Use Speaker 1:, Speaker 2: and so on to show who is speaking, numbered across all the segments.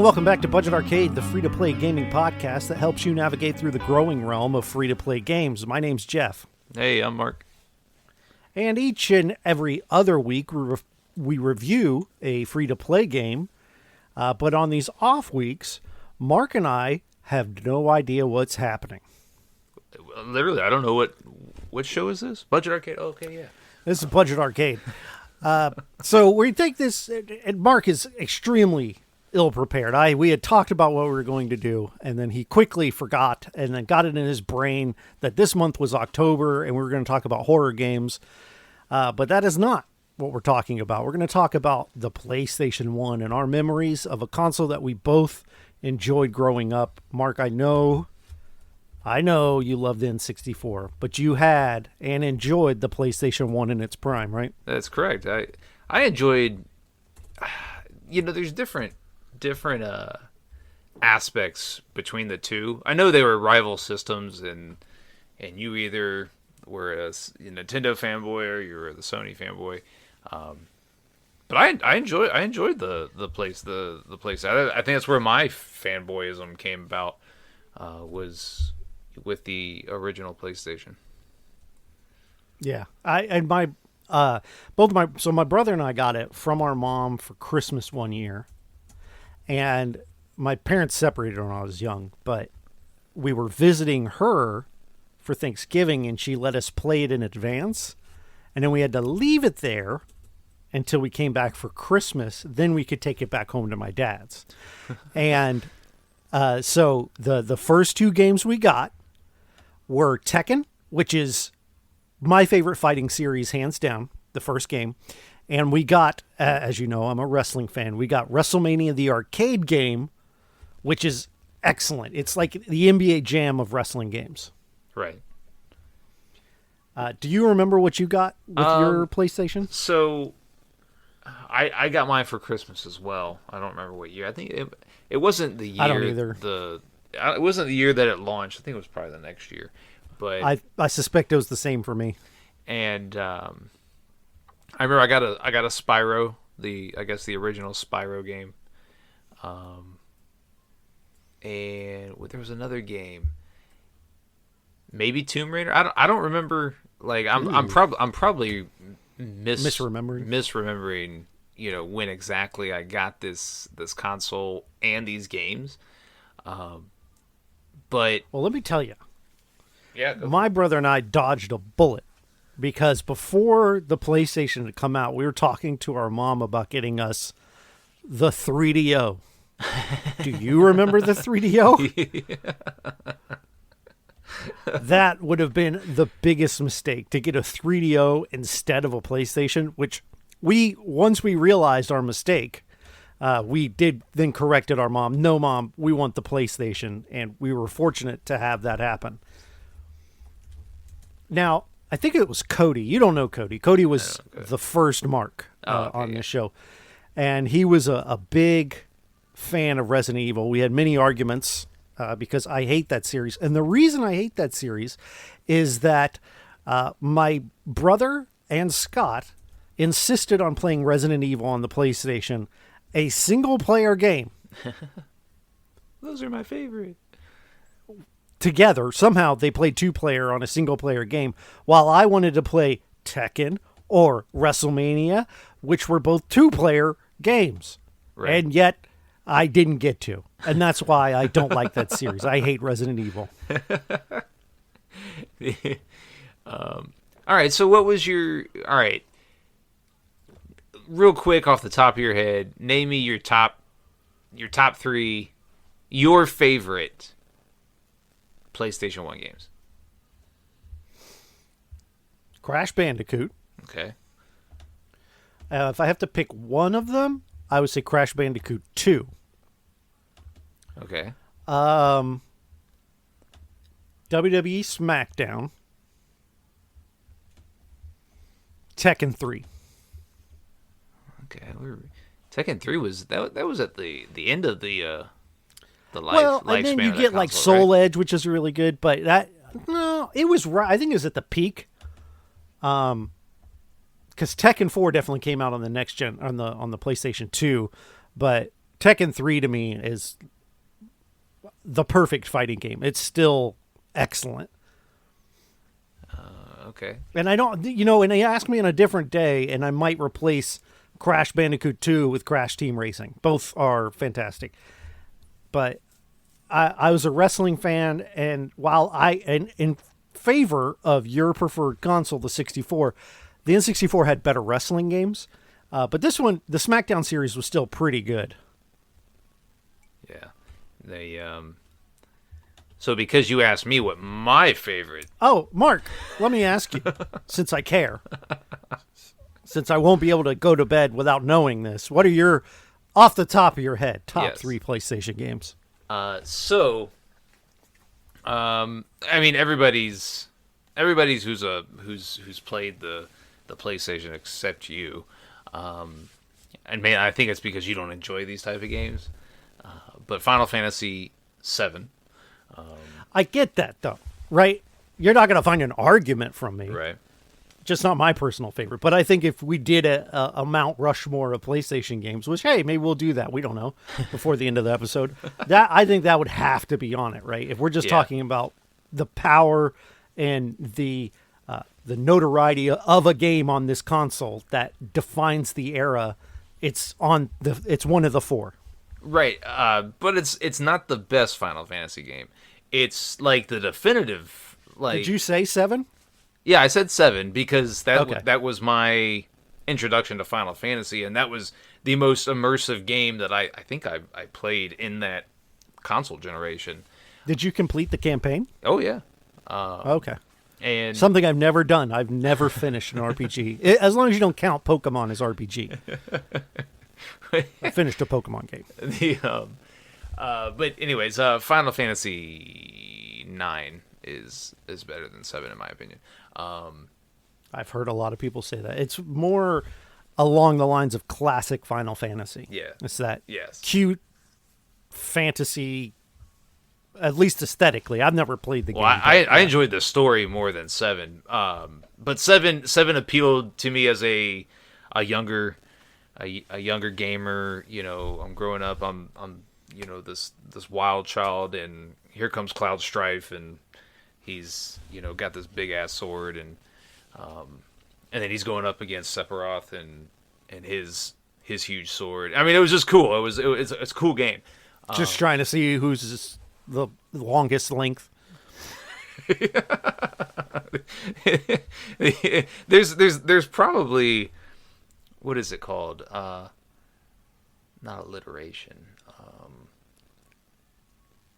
Speaker 1: and welcome back to Budget Arcade, the free-to-play gaming podcast that helps you navigate through the growing realm of free-to-play games. My name's Jeff.
Speaker 2: Hey, I'm Mark.
Speaker 1: And each and every other week, we review a free-to-play game. But on these off weeks, Mark and I have no idea what's happening.
Speaker 2: Literally, I don't know what show is this? Budget Arcade? Oh, okay, yeah.
Speaker 1: This is Budget Arcade. So we take this, and Mark is extremely ill-prepared. We had talked about what we were going to do, and then he quickly forgot, and then got it in his brain that this month was October, and we were going to talk about horror games. But that is not what we're talking about. We're going to talk about the PlayStation 1 and our memories of a console that we both enjoyed growing up. Mark, I know you loved the N64, but you had and enjoyed the PlayStation 1 in its prime, right?
Speaker 2: That's correct. I enjoyed, there's different aspects between the two. I know they were rival systems, and you either were a Nintendo fanboy or you were the Sony fanboy. But I enjoyed the place. I think that's where my fanboyism came about. Was with the original PlayStation.
Speaker 1: Yeah, my brother and I got it from our mom for Christmas one year, and my parents separated when I was young, but we were visiting her for Thanksgiving, and she let us play it in advance, and then we had to leave it there until we came back for Christmas. Then we could take it back home to my dad's. And so the first two games we got were Tekken, which is my favorite fighting series, hands down, the first game. And we got, as you know, I'm a wrestling fan. We got WrestleMania, the arcade game, which is excellent. It's like the NBA Jam of wrestling games.
Speaker 2: Right.
Speaker 1: Do you remember what you got with your PlayStation?
Speaker 2: So I got mine for Christmas as well. I don't remember what year. I think it wasn't the year.
Speaker 1: I don't either.
Speaker 2: It wasn't the year that it launched. I think it was probably the next year. But
Speaker 1: I suspect it was the same for me.
Speaker 2: And I remember I got a Spyro, the original Spyro game. And there was another game, maybe Tomb Raider. I don't remember. Like I'm probably misremembering. When exactly I got this console and these games. But
Speaker 1: well, let me tell you.
Speaker 2: Yeah,
Speaker 1: my brother and I dodged a bullet because before the PlayStation had come out, we were talking to our mom about getting us the 3DO. Do you remember the 3DO?
Speaker 2: Yeah.
Speaker 1: That would have been the biggest mistake, to get a 3DO instead of a PlayStation, which once we realized our mistake, we did then corrected our mom. No, Mom, we want the PlayStation, and we were fortunate to have that happen. Now, I think it was Cody. You don't know Cody. Cody was the first Mark on this show, and he was a big fan of Resident Evil. We had many arguments because I hate that series, and the reason I hate that series is that my brother and Scott insisted on playing Resident Evil on the PlayStation, a single-player game.
Speaker 2: Those are my favorite.
Speaker 1: Together, somehow they played two-player on a single-player game, while I wanted to play Tekken or WrestleMania, which were both two-player games. Right. And yet, I didn't get to. And that's why I don't like that series. I hate Resident Evil.
Speaker 2: All right, so what was your... All right. Real quick off the top of your head, name me your top three, your favorite PlayStation 1 games.
Speaker 1: Crash Bandicoot.
Speaker 2: Okay.
Speaker 1: If I have to pick one of them, I would say Crash Bandicoot 2.
Speaker 2: Okay.
Speaker 1: WWE SmackDown. Tekken 3.
Speaker 2: Okay. Tekken 3 was that was at the end of the life.
Speaker 1: Well, and then you get like Soul Edge, which is really good, but it was right. I think it was at the peak. Because Tekken 4 definitely came out on the next gen on the PlayStation 2, but Tekken 3 to me is the perfect fighting game. It's still excellent.
Speaker 2: Okay.
Speaker 1: And I don't, and they ask me on a different day, and I might replace Crash Bandicoot 2 with Crash Team Racing. Both are fantastic. But I was a wrestling fan, and while in favor of your preferred console, the 64, the N64 had better wrestling games. But this one, the SmackDown series, was still pretty good.
Speaker 2: Yeah. So because you asked me what my favorite...
Speaker 1: Oh, Mark, let me ask you, since I care, since I won't be able to go to bed without knowing this, what are your, off the top of your head, top 3 PlayStation games?
Speaker 2: I mean, everybody's who's played the PlayStation except you. And man, I think it's because you don't enjoy these type of games. But Final Fantasy VII.
Speaker 1: I get that, though, right? You're not going to find an argument from me.
Speaker 2: Right.
Speaker 1: Just not my personal favorite. But I think if we did a Mount Rushmore of PlayStation games, which, hey, maybe we'll do that. We don't know before the end of the episode. I think that would have to be on it, right? If we're just talking about the power and the notoriety of a game on this console that defines the era, it's one of the 4.
Speaker 2: Right, but it's not the best Final Fantasy game. It's like the definitive. Like,
Speaker 1: did you say 7?
Speaker 2: Yeah, I said 7 because that was my introduction to Final Fantasy, and that was the most immersive game that I think I played in that console generation.
Speaker 1: Did you complete the campaign?
Speaker 2: Oh yeah.
Speaker 1: Okay.
Speaker 2: And
Speaker 1: something I've never done. I've never finished an RPG, as long as you don't count Pokemon as RPG. I finished a Pokemon game.
Speaker 2: But anyways, Final Fantasy 9 is better than 7 in my opinion.
Speaker 1: I've heard a lot of people say that. It's more along the lines of classic Final Fantasy.
Speaker 2: Yeah.
Speaker 1: It's that
Speaker 2: yes.
Speaker 1: cute fantasy, at least aesthetically. I've never played the game.
Speaker 2: Well, I enjoyed the story more than 7. But 7 appealed to me as a younger gamer. You know, I'm growing up. I'm this wild child, and here comes Cloud Strife, and he's got this big ass sword, and then he's going up against Sephiroth and his huge sword. I mean, it was just cool. It's a cool game.
Speaker 1: Just trying to see who's the longest length.
Speaker 2: there's probably, what is it called? Not alliteration.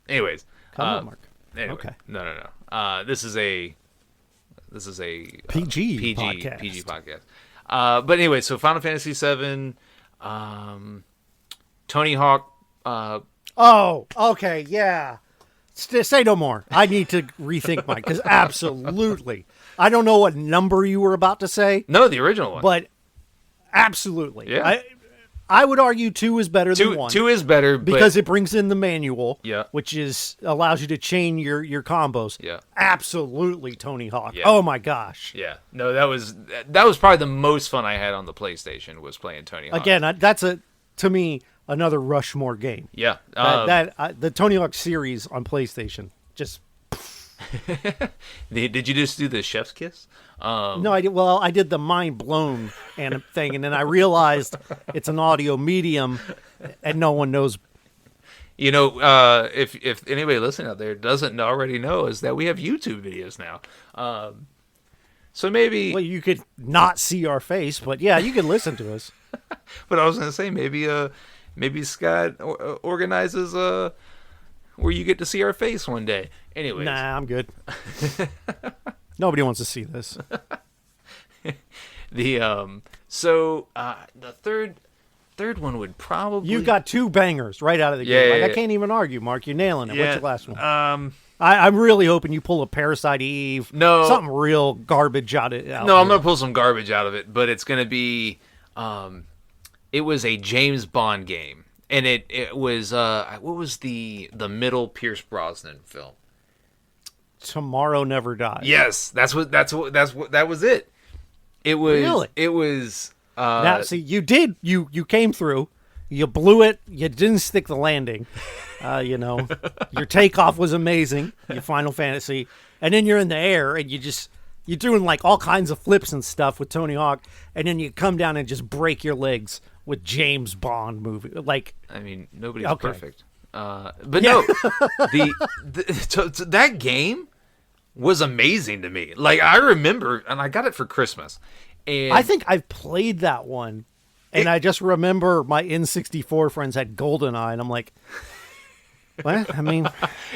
Speaker 2: Anyways,
Speaker 1: come on, Mark.
Speaker 2: Anyway,
Speaker 1: okay.
Speaker 2: No. This is a
Speaker 1: PG podcast.
Speaker 2: But anyway, so Final Fantasy VII, Tony Hawk.
Speaker 1: Oh, okay, yeah. Say no more. I need to rethink mine, because absolutely. I don't know what number you were about to say.
Speaker 2: No, the original one.
Speaker 1: But absolutely.
Speaker 2: Yeah.
Speaker 1: I would argue 2 is better than 1.
Speaker 2: 2 is better
Speaker 1: because it brings in the manual,
Speaker 2: yeah,
Speaker 1: which allows you to chain your combos.
Speaker 2: Yeah,
Speaker 1: absolutely, Tony Hawk.
Speaker 2: Yeah.
Speaker 1: Oh my gosh.
Speaker 2: Yeah, no, that was probably the most fun I had on the PlayStation, was playing Tony Hawk.
Speaker 1: Again, that's to me another Rushmore game.
Speaker 2: Yeah,
Speaker 1: the Tony Hawk series on PlayStation just.
Speaker 2: Did you just do the chef's kiss?
Speaker 1: No, I did. Well, I did the mind blown thing, and then I realized it's an audio medium, and no one knows.
Speaker 2: If anybody listening out there doesn't already know, is that we have YouTube videos now. So maybe.
Speaker 1: Well, you could not see our face, but yeah, you can listen to us.
Speaker 2: But I was going to say maybe Scott organizes where you get to see our face one day. Anyways.
Speaker 1: Nah, I'm good. Nobody wants to see this.
Speaker 2: The third one would probably.
Speaker 1: You got 2 bangers right out of the game. I can't even argue, Mark. You're nailing it.
Speaker 2: Yeah.
Speaker 1: What's your last one? I'm really hoping you pull a Parasite Eve.
Speaker 2: No,
Speaker 1: something real garbage out of it.
Speaker 2: No, I'm gonna pull some garbage out of it, but it's gonna be. It was a James Bond game, and it was what was the middle Pierce Brosnan film?
Speaker 1: Tomorrow Never Dies.
Speaker 2: Yes, that was it. It was
Speaker 1: really.
Speaker 2: It was.
Speaker 1: Now, see, you came through. You blew it. You didn't stick the landing. Your takeoff was amazing. Your Final Fantasy, and then you're in the air and you're doing like all kinds of flips and stuff with Tony Hawk, and then you come down and just break your legs with James Bond movie. Like,
Speaker 2: I mean, nobody's
Speaker 1: Okay.
Speaker 2: perfect. But no, that game was amazing to me. Like, I remember, and I got it for Christmas. And
Speaker 1: I think I've played that one, and I just remember my N64 friends had GoldenEye, and I'm like, what? I mean,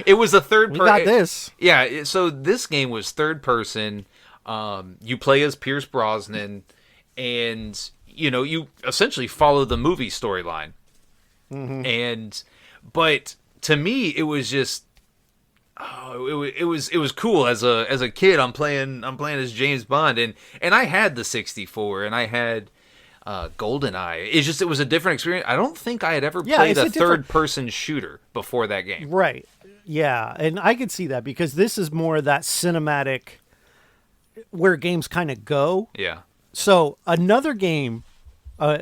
Speaker 2: it was a third
Speaker 1: we
Speaker 2: person.
Speaker 1: got this.
Speaker 2: Yeah, so this game was third person. You play as Pierce Brosnan, and you essentially follow the movie storyline. But to me, it was just, it was cool as a kid. I'm playing as James Bond, and I had the 64, and I had GoldenEye. It was a different experience. I don't think I had ever played a third person shooter before that game.
Speaker 1: Right. Yeah, and I could see that because this is more of that cinematic where games kind of go.
Speaker 2: Yeah.
Speaker 1: So another game,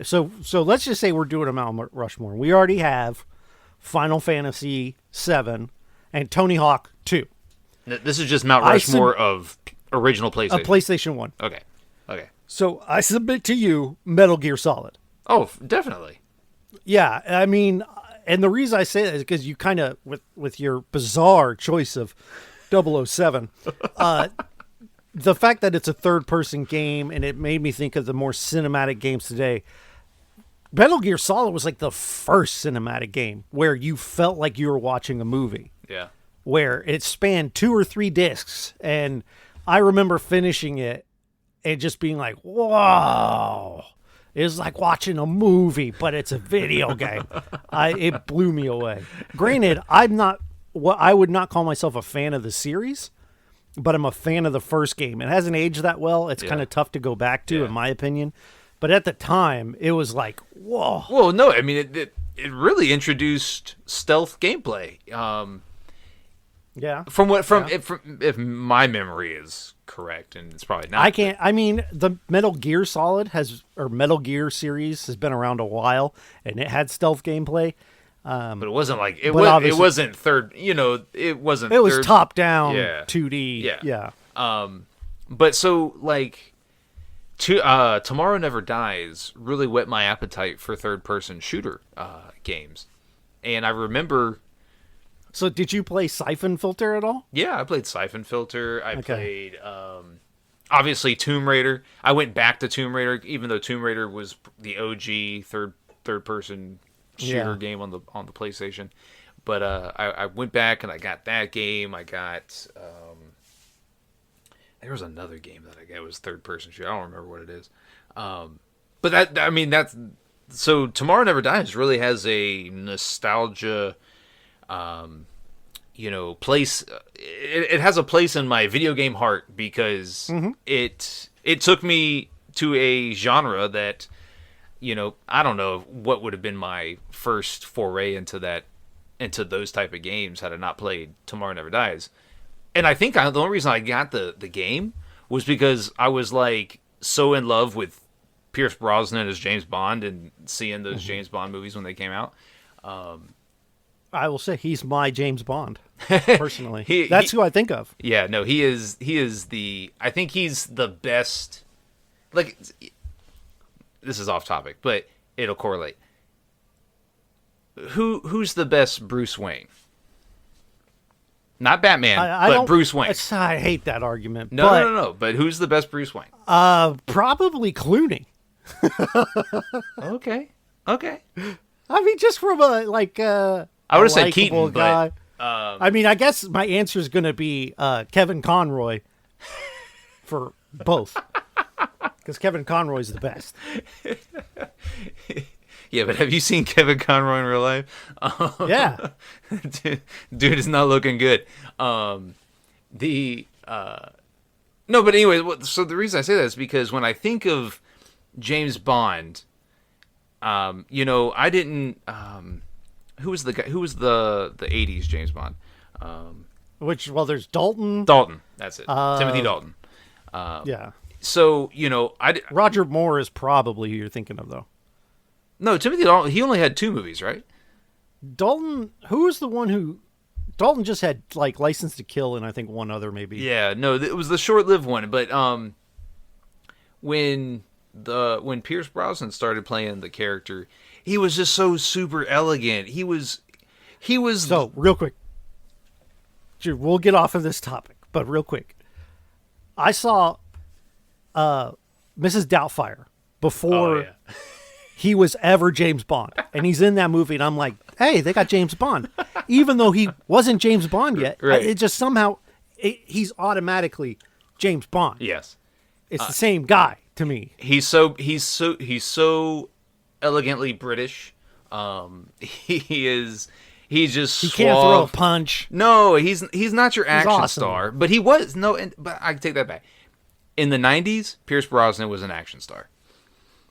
Speaker 1: so let's just say we're doing a Mount Rushmore. We already have Final Fantasy VII and Tony Hawk 2.
Speaker 2: This is just Mount Rushmore of original PlayStation.
Speaker 1: PlayStation 1.
Speaker 2: Okay.
Speaker 1: So I submit to you Metal Gear Solid.
Speaker 2: Oh, definitely.
Speaker 1: Yeah, I mean, and the reason I say that is because you kind of, with your bizarre choice of 007, the fact that it's a third-person game, and it made me think of the more cinematic games today. Metal Gear Solid was like the first cinematic game where you felt like you were watching a movie.
Speaker 2: Yeah.
Speaker 1: Where it spanned 2 or 3 discs, and I remember finishing it and just being like, whoa. It's like watching a movie, but it's a video game. It blew me away. Granted, I would not call myself a fan of the series, but I'm a fan of the first game. It hasn't aged that well. It's kind of tough to go back to, in my opinion. But at the time, it was like, whoa.
Speaker 2: Well, no, I mean, it really introduced stealth gameplay.
Speaker 1: Yeah.
Speaker 2: If my memory is correct, and it's probably not.
Speaker 1: I mean, the Metal Gear Solid Metal Gear series has been around a while, and it had stealth gameplay.
Speaker 2: But it wasn't like it wasn't third. It wasn't.
Speaker 1: It was top down,
Speaker 2: Yeah.
Speaker 1: 2D. Yeah.
Speaker 2: But so like, Tomorrow Never Dies really whet my appetite for third person shooter games, and I remember.
Speaker 1: So did you play Siphon Filter at all?
Speaker 2: Yeah, I played Siphon Filter. I played, obviously, Tomb Raider. I went back to Tomb Raider, even though Tomb Raider was the OG third person shooter game on the PlayStation. But I went back and I got that game. I got there was another game that I got. It was third person shooter. I don't remember what it is. But that's so Tomorrow Never Dies really has a nostalgia. Place. It has a place in my video game heart because it took me to a genre that, I don't know what would have been my first foray into those type of games had I not played Tomorrow Never Dies. And I think the only reason I got the game was because I was like so in love with Pierce Brosnan as James Bond and seeing those James Bond movies when they came out.
Speaker 1: I will say he's my James Bond, personally. That's who I think of.
Speaker 2: Yeah, no, he is I think he's the best. Like, this is off topic, but it'll correlate. Who's the best Bruce Wayne? Not Batman, but Bruce Wayne.
Speaker 1: I hate that argument.
Speaker 2: No. But who's the best Bruce Wayne?
Speaker 1: Probably Clooney.
Speaker 2: Okay.
Speaker 1: I mean, just from
Speaker 2: I would have said Keaton,
Speaker 1: guy.
Speaker 2: but
Speaker 1: I mean, I guess my answer is going to be Kevin Conroy for both, because Kevin Conroy's the best.
Speaker 2: Yeah, but have you seen Kevin Conroy in real life?
Speaker 1: Yeah,
Speaker 2: dude is not looking good. No, but anyway, so the reason I say that is because when I think of James Bond, I didn't. Who was the guy? Who was the '80s James Bond?
Speaker 1: there's Dalton.
Speaker 2: Dalton, that's it. Timothy Dalton.
Speaker 1: Yeah.
Speaker 2: So Roger
Speaker 1: Moore is probably who you're thinking of, though.
Speaker 2: No, Timothy Dalton. He only had 2 movies, right?
Speaker 1: Dalton, who was the one who? Dalton just had like License to Kill and I think one other maybe.
Speaker 2: Yeah, no, it was the short-lived one. But when Pierce Brosnan started playing the character, he was just so super elegant. He was.
Speaker 1: So real quick, we'll get off of this topic, but real quick, I saw Mrs. Doubtfire before he was ever James Bond, and he's in that movie, and I'm like, hey, they got James Bond, even though he wasn't James Bond yet.
Speaker 2: Right.
Speaker 1: It just somehow he's automatically James Bond.
Speaker 2: Yes,
Speaker 1: it's the same guy to me.
Speaker 2: he's so elegantly British. He is. He's just
Speaker 1: He
Speaker 2: suave.
Speaker 1: can't throw a punch.
Speaker 2: No, he's not your action
Speaker 1: awesome.
Speaker 2: star, but he was but I take that back. In the 90s, Pierce Brosnan was an action star.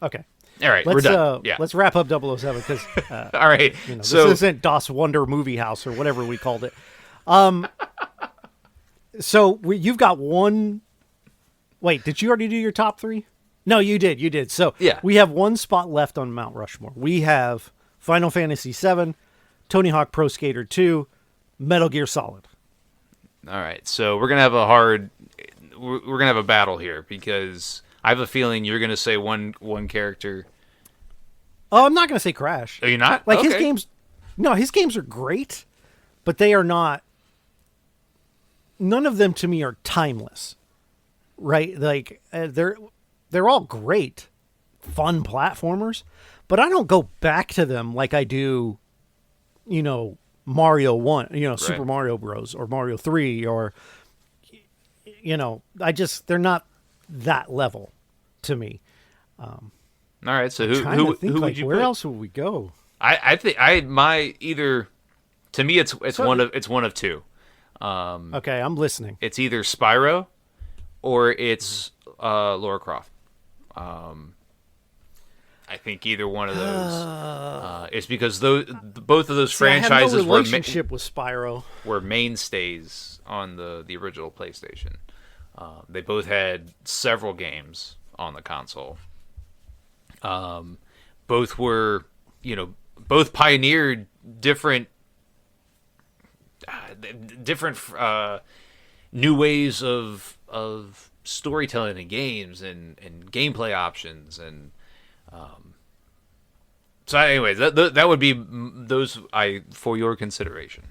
Speaker 1: Okay.
Speaker 2: All right, we're done.
Speaker 1: Let's wrap up 007 because
Speaker 2: All right.
Speaker 1: this
Speaker 2: So
Speaker 1: isn't Das Wonder Movie House or whatever we called it. So you've got one. Wait, did you already do your top 3? No, you did. You did. So
Speaker 2: Yeah.
Speaker 1: we have one spot left on Mount Rushmore. We have Final Fantasy VII, Tony Hawk Pro Skater 2, Metal Gear Solid.
Speaker 2: all right. So we're gonna have a battle here because I have a feeling you're gonna say one character.
Speaker 1: Oh, I'm not going to say Crash.
Speaker 2: Are you not?
Speaker 1: Like his
Speaker 2: Okay.
Speaker 1: games. No, his games are great, but they are not. None of them to me are timeless, right? Like they're all great, fun platformers, but I don't go back to them like I do, Mario 1, Super
Speaker 2: Right.
Speaker 1: Mario Bros. Or Mario 3 or, they're not that level to me.
Speaker 2: All right. So
Speaker 1: Trying to
Speaker 2: who
Speaker 1: think,
Speaker 2: would
Speaker 1: like,
Speaker 2: you
Speaker 1: where
Speaker 2: put?
Speaker 1: else would we go?
Speaker 2: I think either. To me, it's one of 2.
Speaker 1: Okay, I'm listening.
Speaker 2: It's either Spyro or it's Lara Croft. I think either one of those. It's because both of those franchises
Speaker 1: I have no relationship with Spyro.
Speaker 2: were mainstays on the original PlayStation. They both had several games on the console. Both were, both pioneered different new ways of storytelling in games and gameplay options and so anyways that would be those for your consideration.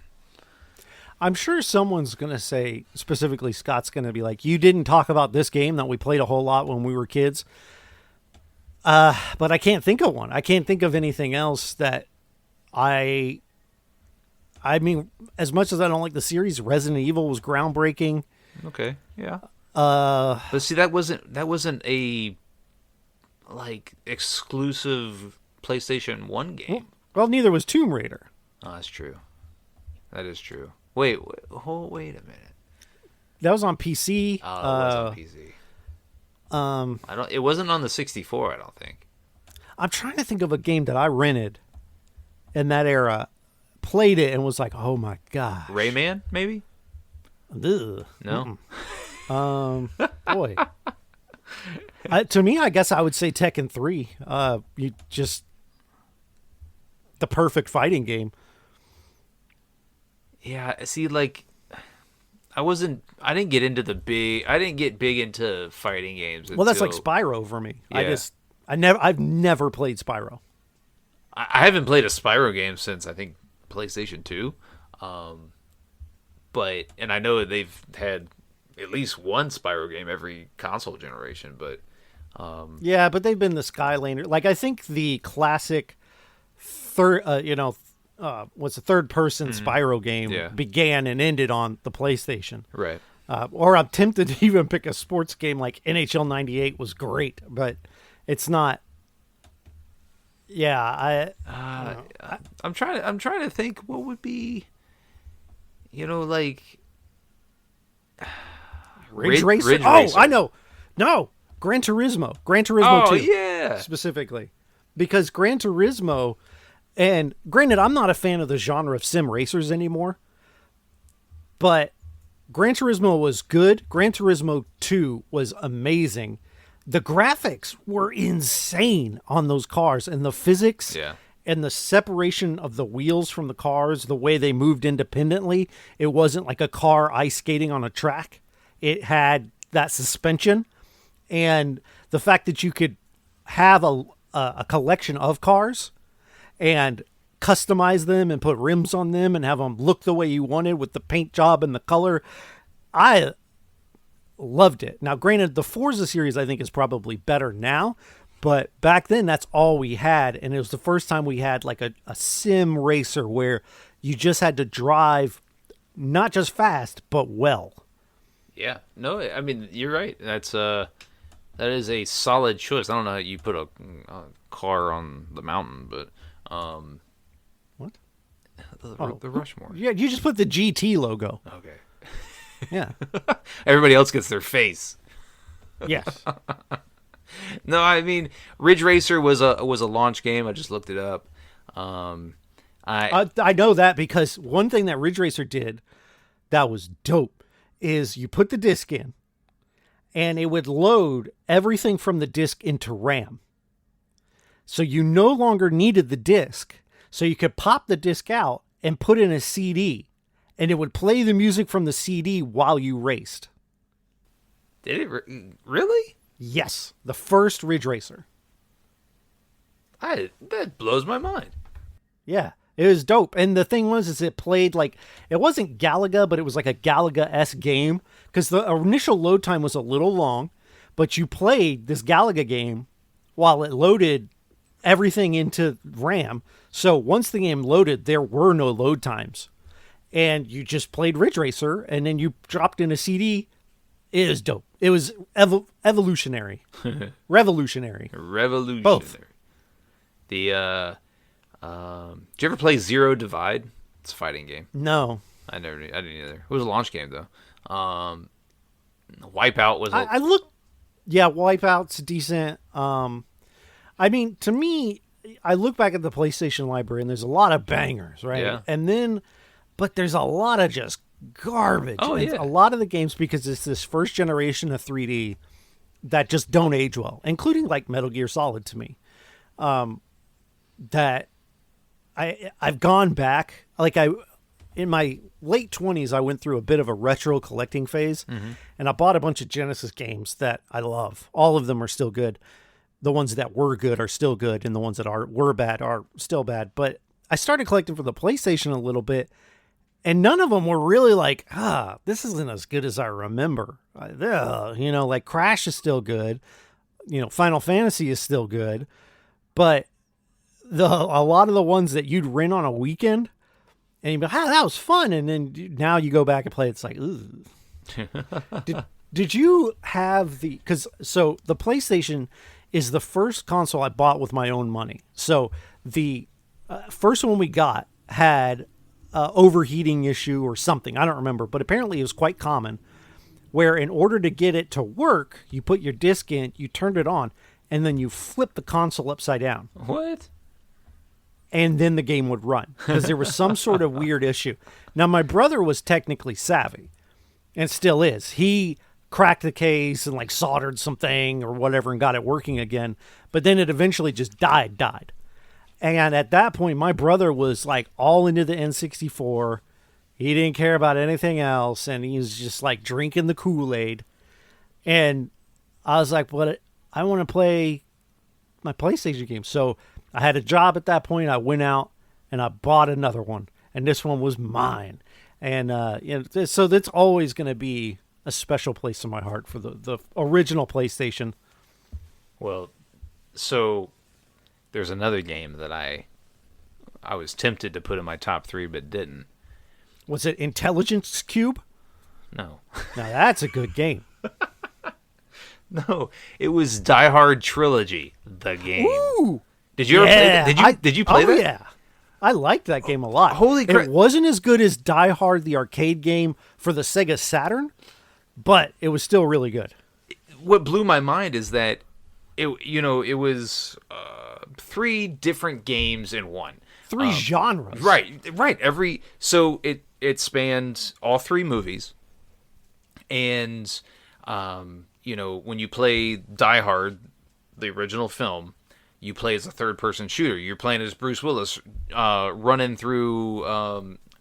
Speaker 1: I'm sure someone's going to say, specifically Scott's going to be like, you didn't talk about this game that we played a whole lot when we were kids. But I can't think of one. I can't think of anything else that I mean, as much as I don't like the series, Resident Evil was groundbreaking.
Speaker 2: Okay, yeah. But see, that wasn't a like exclusive PlayStation 1 game.
Speaker 1: Well, neither was Tomb Raider.
Speaker 2: Oh, that's true. That is true. Wait a minute.
Speaker 1: That was on PC.
Speaker 2: Oh, it was on PC. It wasn't on the 64, I don't think.
Speaker 1: I'm trying to think of a game that I rented in that era, played it, and was like, oh my god.
Speaker 2: Rayman, maybe?
Speaker 1: Ugh.
Speaker 2: No.
Speaker 1: Boy. To me, I guess I would say Tekken 3. You just the perfect fighting game.
Speaker 2: Yeah, see, like, I didn't get big into fighting games.
Speaker 1: Well, that's like Spyro for me.
Speaker 2: Yeah.
Speaker 1: I've never played Spyro.
Speaker 2: I haven't played a Spyro game since, I think, PlayStation 2. But I know they've had at least one Spyro game every console generation, but
Speaker 1: Yeah, but they've been the Skylander. Like, I think the classic third person Spyro game began and ended on the PlayStation.
Speaker 2: right.
Speaker 1: Or I'm tempted to even pick a sports game like NHL 98 was great, but it's not. Yeah,
Speaker 2: I'm trying to think what would be, like
Speaker 1: Ridge Racer.
Speaker 2: Ridge
Speaker 1: Oh,
Speaker 2: Racer.
Speaker 1: I know. No, Gran Turismo. Gran Turismo 2.
Speaker 2: Yeah.
Speaker 1: Specifically. Because Gran Turismo, and granted, I'm not a fan of the genre of sim racers anymore, but Gran Turismo was good. Gran Turismo 2 was amazing. the graphics were insane on those cars, and the physics
Speaker 2: Yeah.
Speaker 1: and the separation of the wheels from the cars, the way they moved independently. It wasn't like a car ice skating on a track. It had that suspension, and the fact that you could have a collection of cars and customize them and put rims on them and have them look the way you wanted with the paint job and the color. I loved it. Now, granted, the Forza series I think is probably better now, but back then that's all we had, and it was the first time we had like a sim racer where you just had to drive not just fast but well.
Speaker 2: Yeah. No, I mean, you're right. That is a solid choice. I don't know how you put a car on the mountain, but
Speaker 1: What?
Speaker 2: The Rushmore.
Speaker 1: Yeah, you just put the GT logo.
Speaker 2: Okay.
Speaker 1: Yeah.
Speaker 2: Everybody else gets their face.
Speaker 1: Yes.
Speaker 2: No, I mean, Ridge Racer was a launch game. I just looked it up.
Speaker 1: I know that because one thing that Ridge Racer did that was dope is you put the disc in and it would load everything from the disc into RAM. So you no longer needed the disc. So you could pop the disc out and put in a CD and it would play the music from the CD while you raced.
Speaker 2: Did it really?
Speaker 1: Yes, the first Ridge Racer.
Speaker 2: That blows my mind.
Speaker 1: Yeah, it was dope. And the thing was, is it played like, it wasn't Galaga, but it was like a Galaga-esque game. Because the initial load time was a little long, but you played this Galaga game while it loaded everything into RAM. So once the game loaded, there were no load times. And you just played Ridge Racer, and then you dropped in a CD. It was dope. It was evolutionary. Revolutionary.
Speaker 2: Revolutionary.
Speaker 1: Both.
Speaker 2: Did you ever play Zero Divide? It's a fighting game.
Speaker 1: No.
Speaker 2: I didn't either. It was a launch game though. Wipeout was.
Speaker 1: I look. Yeah, Wipeout's decent. I mean, to me, I look back at the PlayStation library and there's a lot of bangers, right?
Speaker 2: Yeah.
Speaker 1: And then, but there's a lot of just garbage.
Speaker 2: Oh,
Speaker 1: And
Speaker 2: yeah.
Speaker 1: a lot of the games, because it's this first generation of 3D that just don't age well, including like Metal Gear Solid to me. That I've gone back, like in my late 20s, I went through a bit of a retro collecting phase, and I bought a bunch of Genesis games that I love. All of them are still good. The ones that were good are still good, and the ones that were bad are still bad. But I started collecting for the PlayStation a little bit, and none of them were really like, this isn't as good as I remember. Like Crash is still good. Final Fantasy is still good. But a lot of the ones that you'd rent on a weekend, and you'd be like, that was fun. And then now you go back and play, it's like, ooh. Did you have the PlayStation is the first console I bought with my own money. So the first one we got had overheating issue or something. I don't remember, but apparently it was quite common where in order to get it to work, you put your disc in, you turned it on, and then you flip the console upside down.
Speaker 2: What?
Speaker 1: And then the game would run because there was some sort of weird issue. Now, my brother was technically savvy and still is. He cracked the case and like soldered something or whatever and got it working again. But then it eventually just died. And at that point, my brother was like all into the N64. He didn't care about anything else. And he was just like drinking the Kool-Aid. And I was like, what? I want to play my PlayStation game. So I had a job at that point. I went out and I bought another one. And this one was mine. And so that's always going to be a special place in my heart for the original PlayStation.
Speaker 2: Well, so there's another game that I was tempted to put in my top 3 but didn't.
Speaker 1: Was it Intelligence Cube?
Speaker 2: No.
Speaker 1: Now that's a good game.
Speaker 2: No, it was Die Hard Trilogy, the game.
Speaker 1: Ooh!
Speaker 2: Did you ever play that? Did you play that?
Speaker 1: Yeah. I liked that game a lot.
Speaker 2: Holy crap.
Speaker 1: It wasn't as good as Die Hard, the arcade game for the Sega Saturn, but it was still really good.
Speaker 2: What blew my mind is that it was 3 different games in one.
Speaker 1: 3 genres.
Speaker 2: Right. So it spanned all 3 movies, and when you play Die Hard, the original film, you play as a third-person shooter. You're playing as Bruce Willis, running through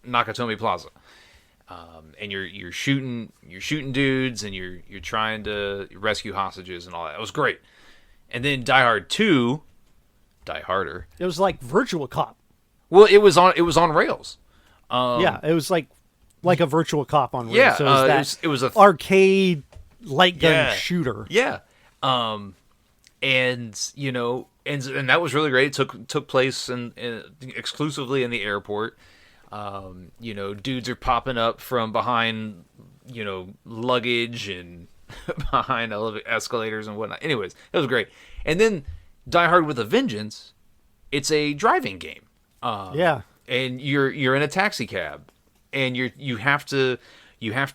Speaker 2: Nakatomi Plaza, and you're shooting dudes, and you're trying to rescue hostages and all that. It was great. And then Die Hard 2, Die Harder.
Speaker 1: It was like Virtual Cop.
Speaker 2: Well, it was on rails.
Speaker 1: Yeah, it was like a Virtual Cop on rails.
Speaker 2: Yeah,
Speaker 1: so it was
Speaker 2: it was a
Speaker 1: arcade light gun shooter.
Speaker 2: Yeah. And and that was really great. It took place exclusively in the airport. Dudes are popping up from behind, luggage and behind escalators and whatnot. Anyways, it was great. And then Die Hard with a Vengeance, it's a driving game. And you're in a taxi cab, and you have to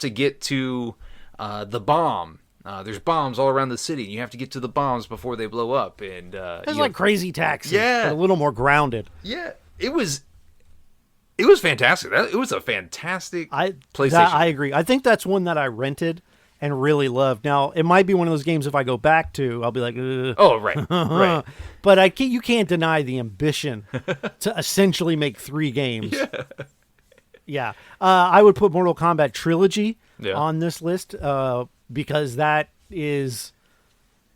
Speaker 2: get to the bomb. There's bombs all around the city, and you have to get to the bombs before they blow up. And
Speaker 1: it's like Crazy Taxi,
Speaker 2: yeah,
Speaker 1: but a little more grounded.
Speaker 2: Yeah, it was fantastic. It was a fantastic PlayStation.
Speaker 1: I agree. I think that's one that I rented and really loved. Now, it might be one of those games if I go back to, I'll be like, ugh.
Speaker 2: Oh, right, right.
Speaker 1: But you can't deny the ambition to essentially make 3 games. Yeah. I would put Mortal Kombat Trilogy on this list because that is,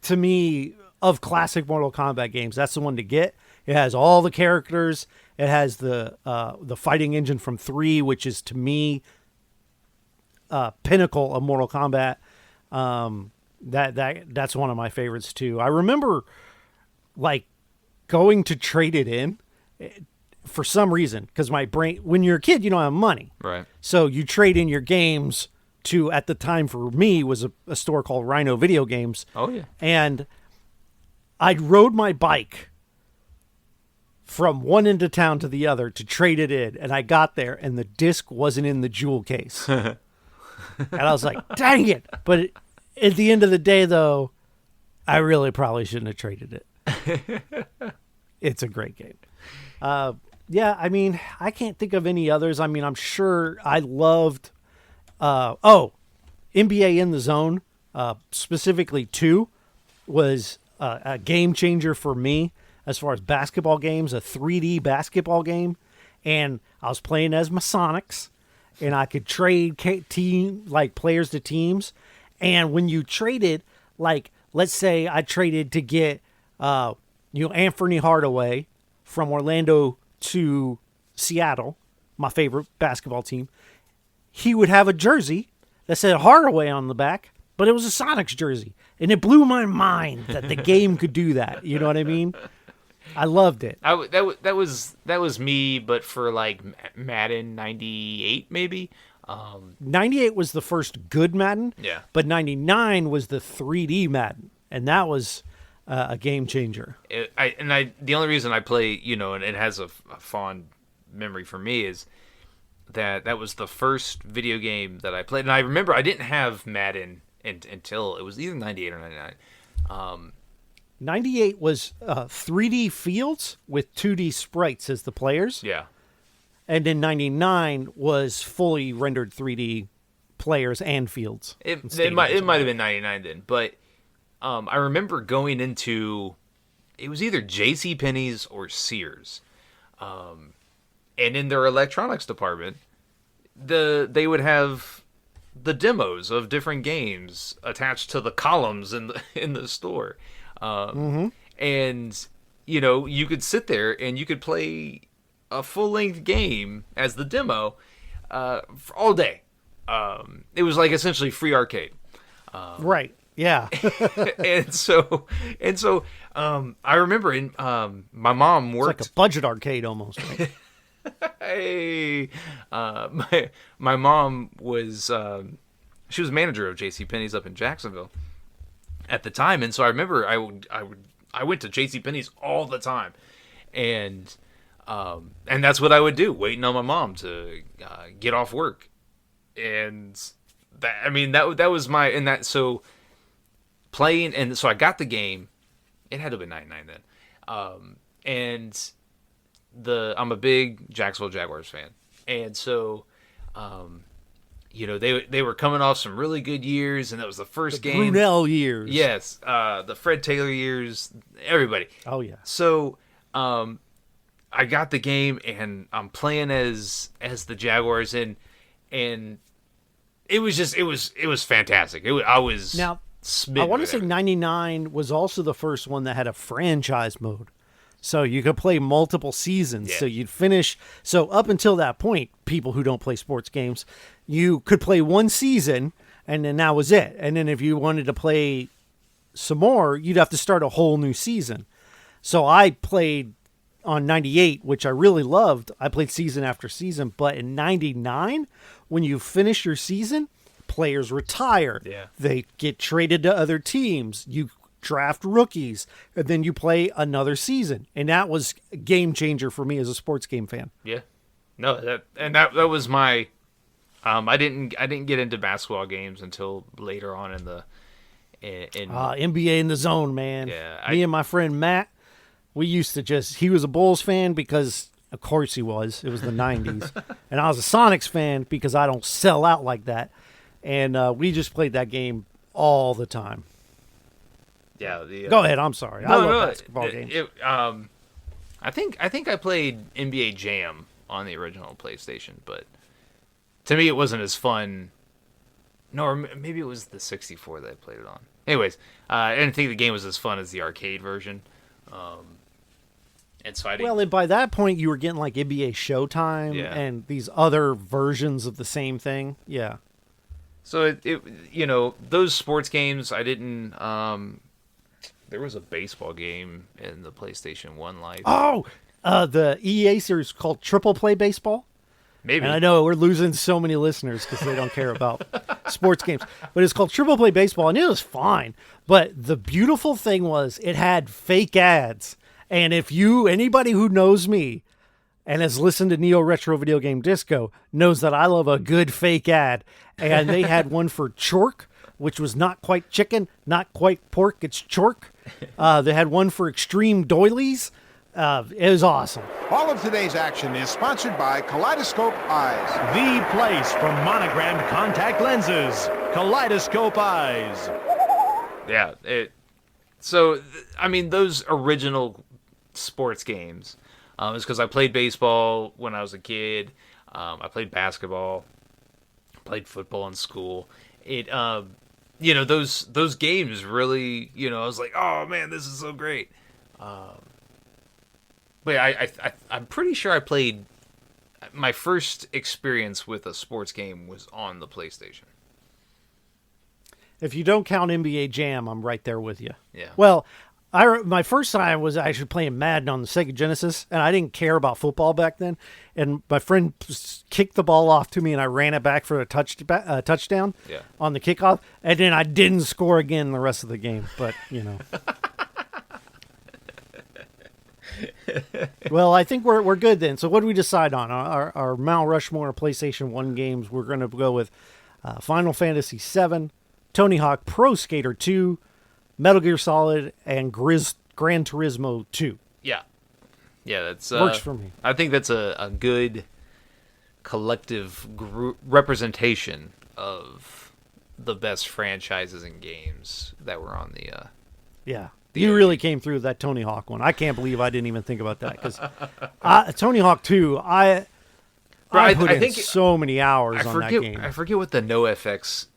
Speaker 1: to me, of classic Mortal Kombat games, that's the one to get. It has all the characters. It has the fighting engine from 3, which is, to me, pinnacle of Mortal Kombat. That's one of my favorites too. I remember like going to trade it in for some reason, because my brain, when you're a kid, you don't have money,
Speaker 2: right?
Speaker 1: So you trade in your games to, at the time for me, was a store called Rhino Video Games.
Speaker 2: Oh yeah.
Speaker 1: And I rode my bike from one end of town to the other to trade it in, and I got there and the disc wasn't in the jewel case. And I was like, dang it. But at the end of the day, though, I really probably shouldn't have traded it. It's a great game. Yeah, I mean, I can't think of any others. I mean, I'm sure I loved... NBA in the Zone, specifically 2, was a game changer for me as far as basketball games, a 3D basketball game. And I was playing as Masonics, and I could trade players to teams. And when you traded, like, let's say I traded to get, Anthony Hardaway from Orlando to Seattle, my favorite basketball team, he would have a jersey that said Hardaway on the back, but it was a Sonics jersey. And it blew my mind that the game could do that. You know what I mean? I loved it.
Speaker 2: That was me, but for like Madden 98 maybe.
Speaker 1: 98 was the first good Madden.
Speaker 2: Yeah.
Speaker 1: But 99 was the 3D Madden, and that was a game changer.
Speaker 2: The only reason I play, and it has a fond memory for me is that was the first video game that I played. And I remember I didn't have Madden until it was either 98 or 99.
Speaker 1: 98 was 3D fields with 2D sprites as the players.
Speaker 2: Yeah.
Speaker 1: And then 99 was fully rendered 3D players and fields.
Speaker 2: It might have been 99 then. But I remember going into, it was either JCPenney's or Sears. And in their electronics department, they would have the demos of different games attached to the columns in the store. And you could sit there and you could play a full-length game as the demo for all day. It was like essentially free arcade.
Speaker 1: Right. Yeah.
Speaker 2: and so I remember my mom worked.
Speaker 1: It's like a budget arcade almost. Right?
Speaker 2: Hey, my mom was she was manager of JCPenney's up in Jacksonville at the time, and so I remember I went to JCPenney's all the time, and that's what I would do, waiting on my mom to get off work, and that was my, and that, so playing, and so I got the game. It had to be 99 then, and I'm a big Jacksonville Jaguars fan, and so they were coming off some really good years, and that was the first game.
Speaker 1: Brunel years.
Speaker 2: Yes, the Fred Taylor years. Everybody.
Speaker 1: Oh yeah.
Speaker 2: So, I got the game, and I'm playing as the Jaguars, and it was fantastic. I was
Speaker 1: Now,
Speaker 2: smitten
Speaker 1: I want to
Speaker 2: with
Speaker 1: say
Speaker 2: it.
Speaker 1: 99 was also the first one that had a franchise mode. So you could play multiple seasons.
Speaker 2: Yeah.
Speaker 1: So you'd finish. So up until that point, people who don't play sports games, you could play one season and then that was it. And then if you wanted to play some more, you'd have to start a whole new season. So I played on 98, which I really loved. I played season after season. But in 99, when you finish your season, players retire.
Speaker 2: Yeah.
Speaker 1: They get traded to other teams. You draft rookies, and then you play another season. And that was a game changer for me as a sports game fan.
Speaker 2: Yeah, no, that was my. I didn't get into basketball games until later on in the.
Speaker 1: NBA in the zone, man.
Speaker 2: Yeah,
Speaker 1: Me and my friend Matt, we used to he was a Bulls fan because, of course he was. It was the 90s. And I was a Sonics fan because I don't sell out like that. And we just played that game all the time.
Speaker 2: Yeah.
Speaker 1: Go ahead. I'm sorry. I love basketball games.
Speaker 2: I think I played NBA Jam on the original PlayStation, but to me it wasn't as fun. No, or maybe it was the 64 that I played it on. Anyways, I didn't think the game was as fun as the arcade version. And so I didn't.
Speaker 1: Well, and by that point, you were getting like NBA Showtime
Speaker 2: Yeah.
Speaker 1: and these other versions of the same thing. Yeah.
Speaker 2: So those sports games I didn't. There was a baseball game in the PlayStation 1 life.
Speaker 1: Oh, the EA series called Triple Play Baseball.
Speaker 2: Maybe.
Speaker 1: And I know we're losing so many listeners because they don't care about sports games. But it's called Triple Play Baseball, and it was fine. But the beautiful thing was it had fake ads. And if anybody who knows me and has listened to Neo Retro Video Game Disco knows that I love a good fake ad. And they had one for Chork, which was not quite chicken, not quite pork, it's Chork. They had one for Extreme Doilies. It was awesome.
Speaker 3: All of today's action is sponsored by Kaleidoscope Eyes.
Speaker 4: The place for monogrammed contact lenses. Kaleidoscope Eyes.
Speaker 2: Yeah. Those original sports games, is because I played baseball when I was a kid. I played basketball, played football in school. Those games really, I was like, oh man, this is so great. But I'm pretty sure I played. My first experience with a sports game was on the PlayStation.
Speaker 1: If you don't count NBA Jam, I'm right there with you.
Speaker 2: Yeah.
Speaker 1: Well, my first time was actually playing Madden on the Sega Genesis, and I didn't care about football back then. And my friend kicked the ball off to me, and I ran it back for a touchdown on the kickoff. And then I didn't score again the rest of the game. But, Well, I think we're good then. So what do we decide on? Our Mount Rushmore PlayStation 1 games, we're going to go with Final Fantasy VII, Tony Hawk Pro Skater 2, Metal Gear Solid, and Gran Turismo 2.
Speaker 2: Yeah. Yeah, that's
Speaker 1: works for me.
Speaker 2: I think that's a good collective representation of the best franchises and games that were on the
Speaker 1: Yeah. You really came through that Tony Hawk one. I can't believe I didn't even think about that because Tony Hawk 2, I put in so many hours on that game.
Speaker 2: I forget what the NoFX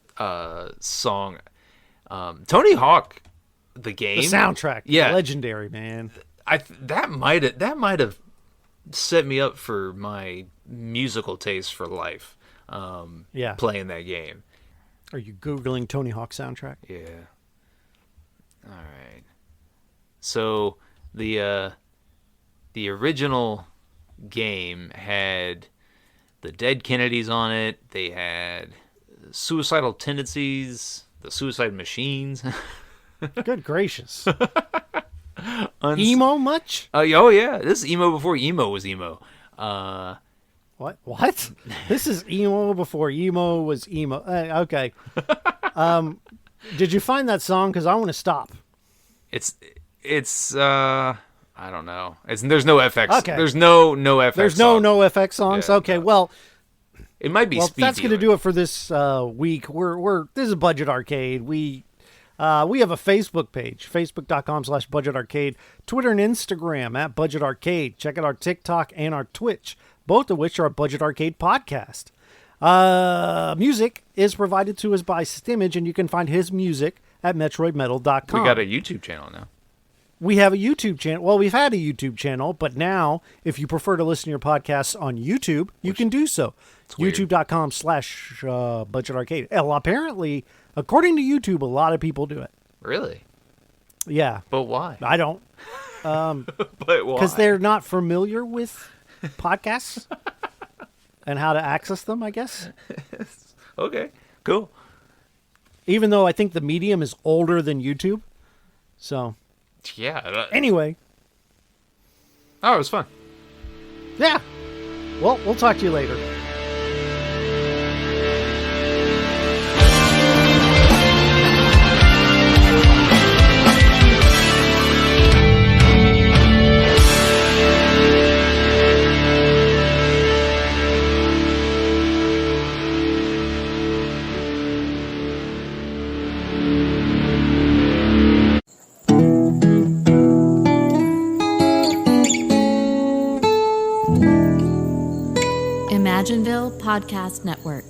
Speaker 2: song. Tony Hawk, the game,
Speaker 1: the soundtrack,
Speaker 2: yeah,
Speaker 1: legendary, man.
Speaker 2: That might have set me up for my musical taste for life. Playing that game.
Speaker 1: Are you Googling Tony Hawk soundtrack?
Speaker 2: Yeah. All right. So the original game had the Dead Kennedys on it. They had Suicidal Tendencies, the Suicide Machines.
Speaker 1: Good gracious. Emo much?
Speaker 2: Oh yeah, this is emo before emo was emo.
Speaker 1: What? This is emo before emo was emo. Okay. Did you find that song? Because I want to stop.
Speaker 2: It's I don't know. There's no FX.
Speaker 1: Okay.
Speaker 2: There's no FX.
Speaker 1: There's no FX songs.
Speaker 2: Yeah,
Speaker 1: okay,
Speaker 2: no.
Speaker 1: well,
Speaker 2: It might be
Speaker 1: Well,
Speaker 2: speed
Speaker 1: that's going to
Speaker 2: dealing.
Speaker 1: do it for this week. This is Budget Arcade. We have a Facebook page, facebook.com/Budget Arcade, Twitter and Instagram at Budget Arcade. Check out our TikTok and our Twitch, both of which are Budget Arcade Podcast. Music is provided to us by Stimage, and you can find his music at MetroidMetal.com.
Speaker 2: We got a YouTube channel now.
Speaker 1: We have a YouTube channel. Well, we've had a YouTube channel, but now, if you prefer to listen to your podcasts on YouTube, you can do so.
Speaker 2: weird.
Speaker 1: YouTube.com/Budget Arcade. Well, apparently, according to YouTube, a lot of people do it.
Speaker 2: Really?
Speaker 1: Yeah.
Speaker 2: But why?
Speaker 1: I don't.
Speaker 2: But why?
Speaker 1: Because they're not familiar with podcasts and how to access them, I guess.
Speaker 2: Okay, cool.
Speaker 1: Even though I think the medium is older than YouTube. So,
Speaker 2: Yeah.
Speaker 1: anyway.
Speaker 2: Oh, it was fun.
Speaker 1: Yeah. Well, we'll talk to you later.
Speaker 5: Imagineville Podcast Network.